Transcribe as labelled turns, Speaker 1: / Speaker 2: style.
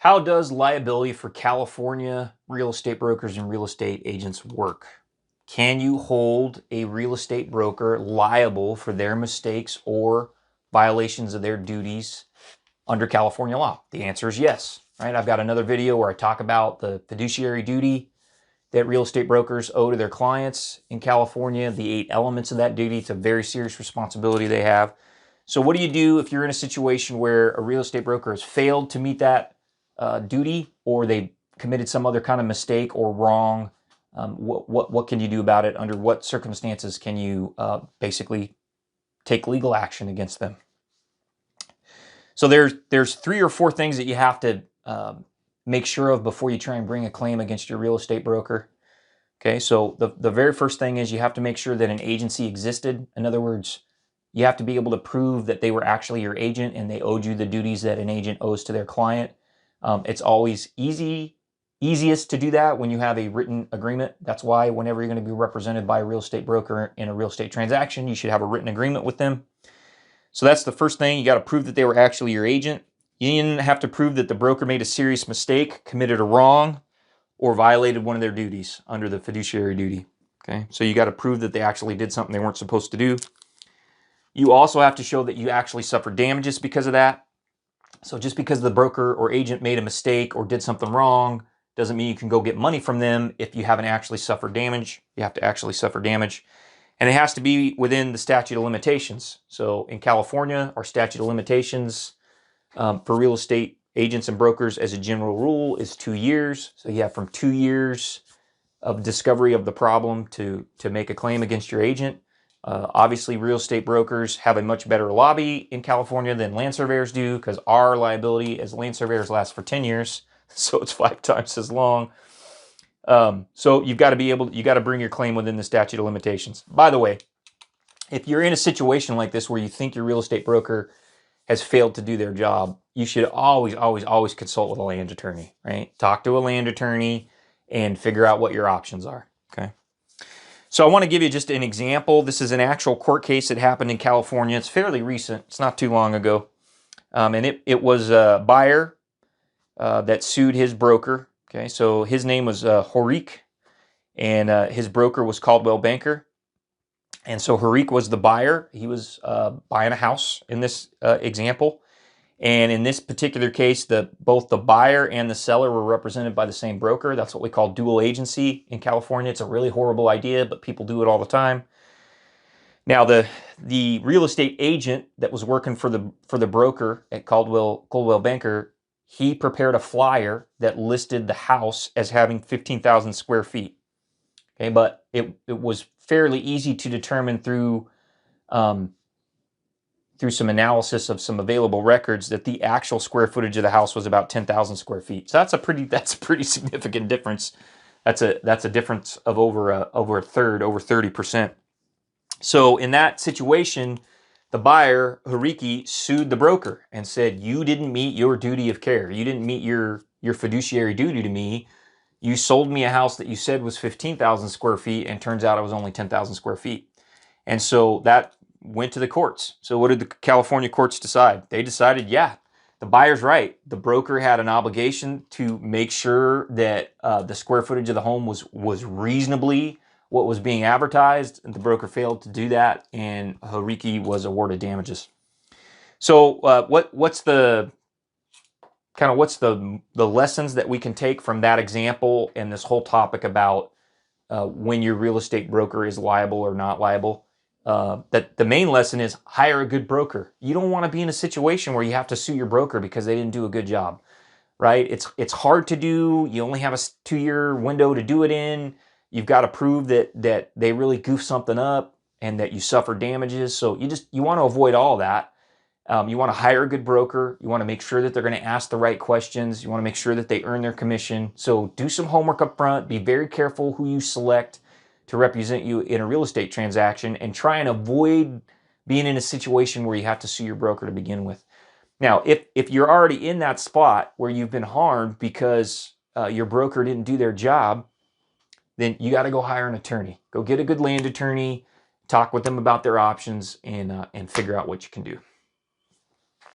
Speaker 1: How does liability for California real estate brokers and real estate agents work? Can you hold a real estate broker liable for their mistakes or violations of their duties under California law? The answer is yes, right? I've got another video where I talk about the fiduciary duty that real estate brokers owe to their clients in California, the 8 elements of that duty. It's a very serious responsibility they have. So what do you do if you're in a situation where a real estate broker has failed to meet that duty, or they committed some other kind of mistake or wrong? What can you do about it? Under what circumstances can you basically take legal action against them? So there's 3 or 4 things that you have to make sure of before you try and bring a claim against your real estate broker. Okay, so the very first thing is you have to make sure that an agency existed. In other words, you have to be able to prove that they were actually your agent and they owed you the duties that an agent owes to their client. It's always easiest to do that when you have a written agreement. That's why whenever you're going to be represented by a real estate broker in a real estate transaction, you should have a written agreement with them. So that's the first thing. You got to prove that they were actually your agent. You didn't have to prove that the broker made a serious mistake, committed a wrong, or violated one of their duties under the fiduciary duty. Okay, so you got to prove that they actually did something they weren't supposed to do. You also have to show that you actually suffered damages because of that. So just because the broker or agent made a mistake or did something wrong doesn't mean you can go get money from them if you haven't actually suffered damage. You have to actually suffer damage. And it has to be within the statute of limitations. So in California, our statute of limitations for real estate agents and brokers as a general rule is 2 years. So you have from 2 years of discovery of the problem to make a claim against your agent. Obviously, real estate brokers have a much better lobby in California than land surveyors do, because our liability as land surveyors lasts for 10 years. So it's 5 times as long. So you've got to you got to bring your claim within the statute of limitations. By the way, if you're in a situation like this where you think your real estate broker has failed to do their job, you should always consult with a land attorney, right? Talk to a land attorney and figure out what your options are, okay? So I want to give you just an example. This is an actual court case that happened in California. It's fairly recent. It's not too long ago. And it was a buyer that sued his broker. Okay, so his name was Horik, and his broker was Coldwell Banker. And so Horik was the buyer. He was buying a house in this example. And in this particular case, both the buyer and the seller were represented by the same broker. That's what we call dual agency in California. It's a really horrible idea, but people do it all the time. Now, the real estate agent that was working for the broker at Coldwell Banker, he prepared a flyer that listed the house as having 15,000 square feet. Okay, but it was fairly easy to determine through some analysis of some available records that the actual square footage of the house was about 10,000 square feet. So that's a pretty significant difference. That's a difference of over a third, over 30%. So in that situation, the buyer, Horiki, sued the broker and said, "You didn't meet your duty of care. You didn't meet your fiduciary duty to me. You sold me a house that you said was 15,000 square feet, and turns out it was only 10,000 square feet." And so that went to the courts. So what did the California courts decide? They decided, yeah, the buyer's right. The broker had an obligation to make sure that the square footage of the home was reasonably what was being advertised, and the broker failed to do that, and Horiki was awarded damages. So what's the lessons that we can take from that example and this whole topic about when your real estate broker is liable or not liable? That the main lesson is hire a good broker. You don't want to be in a situation where you have to sue your broker because they didn't do a good job, right? It's hard to do. You only have a 2-year window to do it in. You've got to prove that they really goofed something up and that you suffer damages. So you want to avoid all that. You want to hire a good broker. You want to make sure that they're going to ask the right questions. You want to make sure that they earn their commission. So do some homework up front. Be very careful who you select to represent you in a real estate transaction, and try and avoid being in a situation where you have to sue your broker to begin with. Now, if you're already in that spot where you've been harmed because your broker didn't do their job, then you got to go hire an attorney. Go get a good land attorney, talk with them about their options, and figure out what you can do.